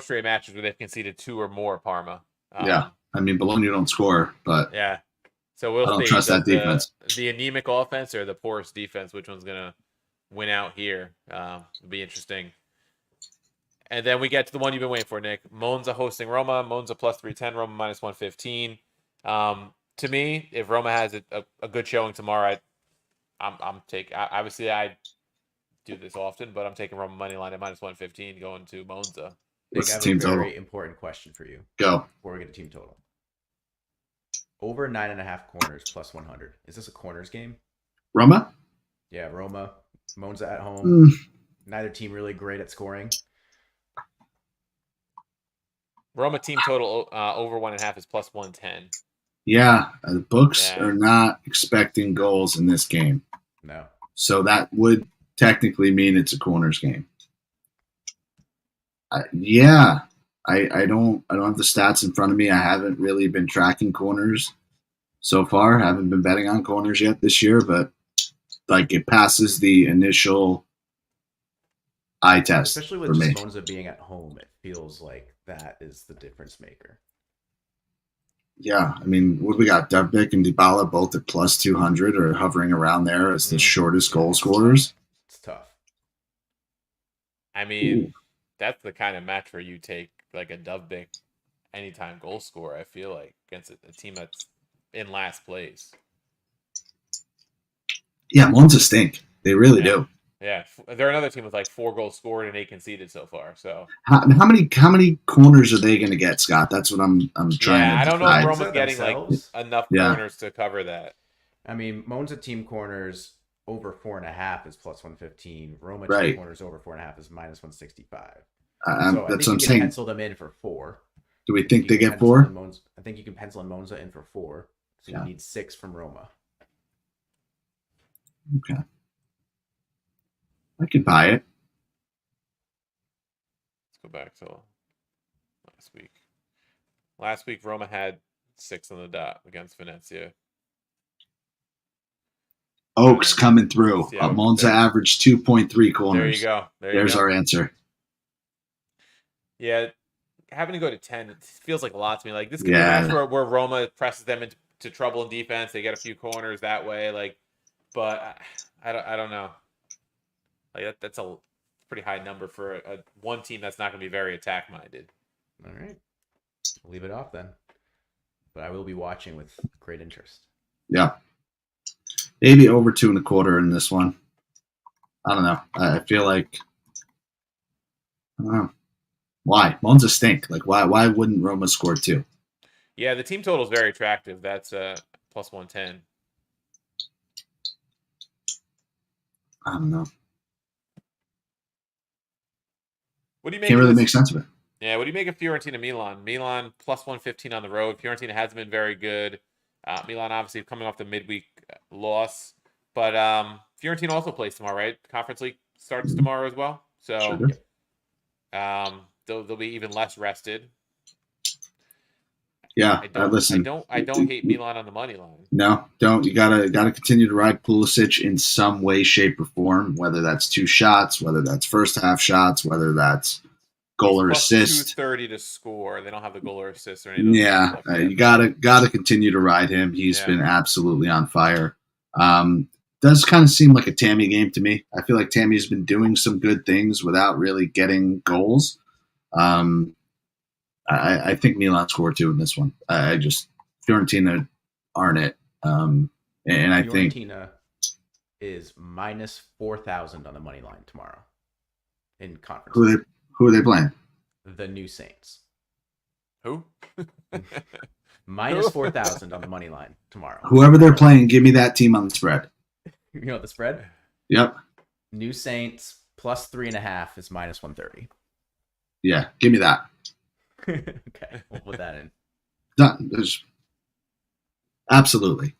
straight matches where they've conceded 2 or more, Parma. Yeah. I mean, Bologna don't score, but yeah. So we'll see. I don't trust that defense. The anemic offense or the porous defense, which one's going to win out here? It'll be interesting. And then we get to the one you've been waiting for, Nick. Monza hosting Roma. Monza plus 310, Roma minus 115. To me, if Roma has a good showing tomorrow, I'm taking. Obviously, I do this often, but I'm taking Roma money line at minus 115 going to Monza. Nick, I have a very important question for you. Go. Before we get to team total. Over 9.5 corners plus 100. Is this a corners game? Roma? Yeah, Roma. Monza at home. Neither team really great at scoring. Roma team total over 1.5 is plus 110. Yeah, the books are not expecting goals in this game. No. So that would technically mean it's a corners game. I don't have the stats in front of me. I haven't really been tracking corners so far. I haven't been betting on corners yet this year, but like it passes the initial eye test. Especially with just Monza being at home, it feels like that is the difference maker. Yeah, I mean, what we got? Dubnik and Dybala both at plus 200 or hovering around there as the shortest goal scorers. It's tough. I mean, that's the kind of match where you take like a Dubnik anytime goal scorer, I feel like, against a team that's in last place. Yeah, Monza stink. They really do. Yeah, they're another team with like 4 goals scored and 8 conceded so far. So how many corners are they going to get, Scott? That's what I'm trying. Yeah, I don't know if Roma's Roma's getting like enough corners to cover that. I mean, Monza team corners over 4.5 is plus 115. Roma Right. 2 corners over 4.5 is minus 165. So that's I what think I'm you can saying. pencil them in for 4. Do we think they get pencil 4? in I think you can pencil in Monza in for 4. So Yeah. you need 6 from Roma. Okay. I could buy it. Let's go back to last week. Last week, Roma had 6 on the dot against Venezia. Oaks coming through. Monza averaged 2.3 corners. There you go. There's our answer. Yeah, having to go to 10 it feels like a lot to me. Like this could be a match where Roma presses them into trouble in defense. They get a few corners that way. Like, but I don't know. Like that's a pretty high number for a one team that's not going to be very attack minded. All right, we'll leave it off then. But I will be watching with great interest. Yeah. Maybe over 2.25 in this one. I don't know. I feel like I don't know. Why? Monza stink. Like why wouldn't Roma score 2? Yeah, the team total is very attractive. That's plus 110. I don't know. What do you make? Can't really make sense of it. Yeah, what do you make of Fiorentina Milan? Milan plus 115 on the road. Fiorentina has been very good. Milan obviously coming off the midweek loss. But Fiorentina also plays tomorrow, right? Conference League starts tomorrow as well. So they'll be even less rested. Yeah, listen. I don't hate Milan on the money line. No, don't. You gotta continue to ride Pulisic in some way, shape, or form. Whether that's 2 shots, whether that's first half shots, whether that's goal or assist. 230 to score. They don't have the goal or assist or anything. Yeah, you gotta continue to ride him. He's been absolutely on fire. Does kind of seem like a Tammy game to me. I feel like Tammy's been doing some good things without really getting goals. I think Milan scored 2 in this one. I just Fiorentina aren't it, and I think Fiorentina is minus 4,000 on the money line tomorrow in conference. Who are they playing? The New Saints. Who? Minus 4,000 on the money line tomorrow. Whoever they're playing, give me that team on the spread. You know the spread? Yep. New Saints plus 3.5 is minus 130. Yeah, give me that. Okay, we'll put that in. Done. Absolutely.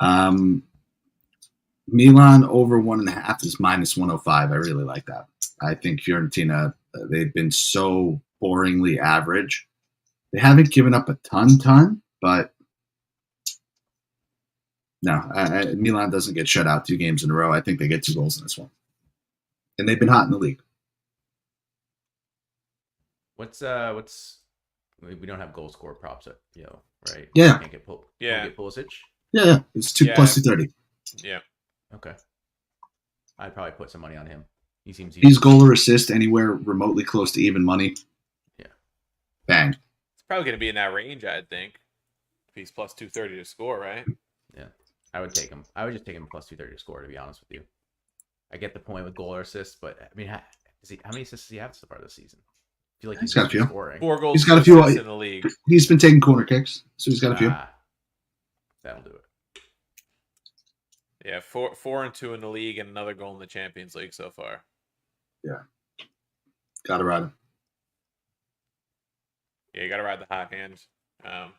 Milan over 1.5 is minus 105. I really like that. I think Fiorentina, they've been so boringly average. They haven't given up a ton, but no, Milan doesn't get shut out 2 games in a row. I think they get 2 goals in this one. And they've been hot in the league. What's we don't have goal score props at, right? Yeah. Can't get Pulisic. Yeah, it's 2 plus 230. Yeah. Okay. I'd probably put some money on him. He seems he's goal or assist anywhere remotely close to even money. Yeah. Bang. It's probably going to be in that range, I'd think. If he's plus 230 to score, right? Yeah. I would take him. I would just take him plus 230 to score, to be honest with you. I get the point with goal or assist, but I mean, how many assists does he have so far this season? I feel like he's got a few. Scoring. 4 goals. He's got a few in the league. He's been taking corner kicks, so he's got a few. That'll do it. Yeah, 4 and 2 in the league, and another goal in the Champions League so far. Yeah, gotta ride him. Yeah, you gotta ride the hot hand. All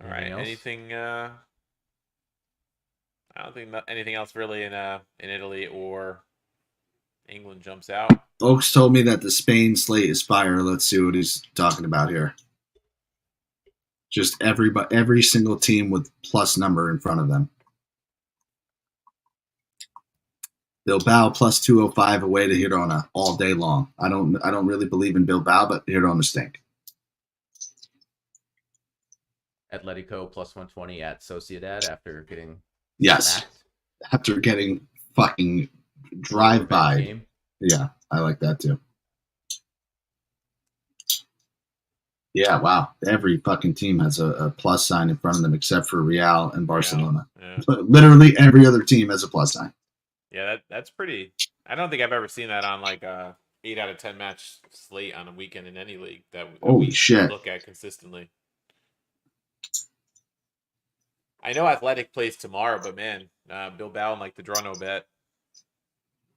right. Anything? I don't think anything else really in Italy or England jumps out. Oaks told me that the Spain slate is fire. Let's see what he's talking about here. Just every single team with plus number in front of them. Bilbao plus 205 away to Girona all day long. I don't really believe in Bilbao, but Girona stink. Atletico plus 120 at Sociedad after getting smacked. After getting fucking drive-by. Yeah, I like that too. Yeah, wow. Every fucking team has a plus sign in front of them except for Real and Barcelona. Yeah. Literally every other team has a plus sign. Yeah, that's pretty. I don't think I've ever seen that on like a 8 out of 10 match slate on a weekend in any league that we shit. look at consistently. I know Athletic plays tomorrow, but man, Bilbao and like the draw no bet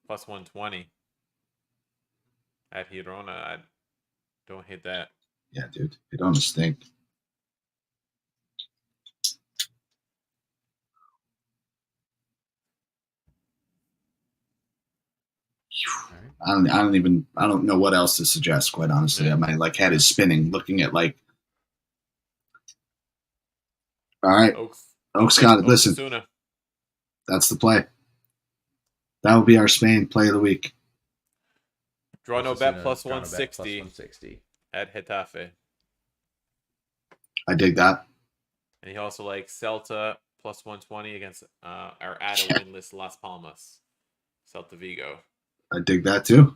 plus 120 at Girona. I don't hate that. Yeah, dude. It don't stink. I don't know what else to suggest, quite honestly. Yeah. My like head is spinning looking at like, all right, Oaks got it. Listen, Osasuna. That's the play. That will be our Spain play of the week. Draw no bet plus Draw no bet 160 plus 160 at Getafe. I dig that. And he also likes Celta plus 120 against our winless Las Palmas. Celta Vigo. I dig that too.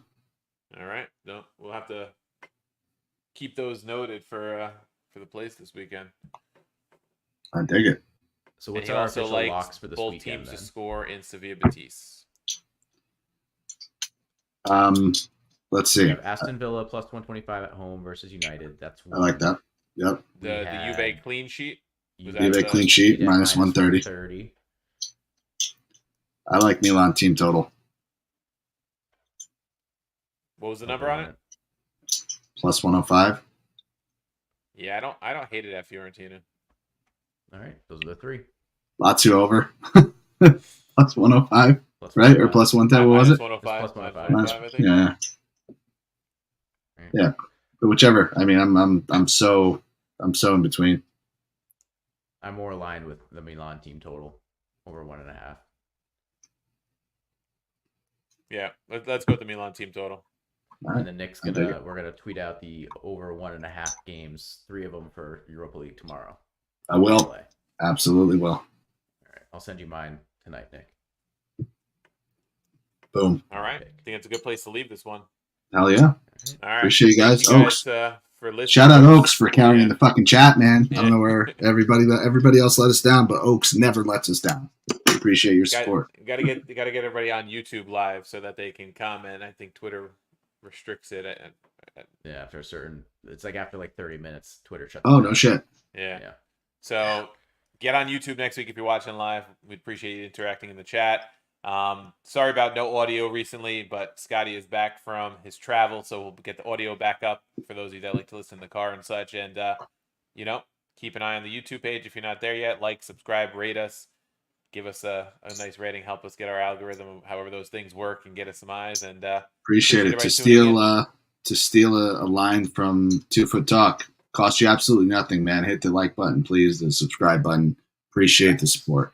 All right. No, we'll have to keep those noted for the plays this weekend. I dig it. So what's our official locks for this both weekend? Both teams then? to score in Sevilla Betis. Let's see. We have Aston Villa plus 125 at home versus United. That's one. I like that. Yep. The Juve clean sheet. Juve clean sheet minus 130. I like Milan team total. What was the number on it? Plus 105. Yeah, I don't hate it at Fiorentina. All right, those are the three. Lazio over. Plus 105, right? Or plus 110, what was it? 105. Plus 105, I think. Yeah. Right. Yeah. But whichever. I mean, I'm so in between. I'm more aligned with the Milan team total over 1.5. Yeah, let's go with the Milan team total. Right. And then Nick's we're gonna tweet out the over 1.5 games, 3 of them for Europa League tomorrow. I will. Absolutely will. All right, I'll send you mine tonight, Nick. Boom. All right, I think it's a good place to leave this one. Hell yeah. All right, appreciate you guys. Oaks. For listening. Shout out Oaks for carrying the fucking chat, man. I don't know where everybody else let us down, but Oaks never lets us down. Appreciate your support. You gotta get everybody on YouTube live so that they can comment. I think Twitter restricts it. Yeah, after a certain, it's like after like 30 minutes, Twitter shuts. Oh no shit. Yeah. So get on YouTube next week if you're watching live. We'd appreciate you interacting in the chat. Sorry about no audio recently, but Scotty is back from his travel, so we'll get the audio back up for those of you that like to listen in the car and such. And keep an eye on the YouTube page if you're not there yet. Like, subscribe, rate us, give us a nice rating, help us get our algorithm, however those things work, and get us some eyes. And appreciate it. To steal a line from 2 Foot Talk, costs you absolutely nothing, man. Hit the like button, please. The subscribe button. Appreciate the support.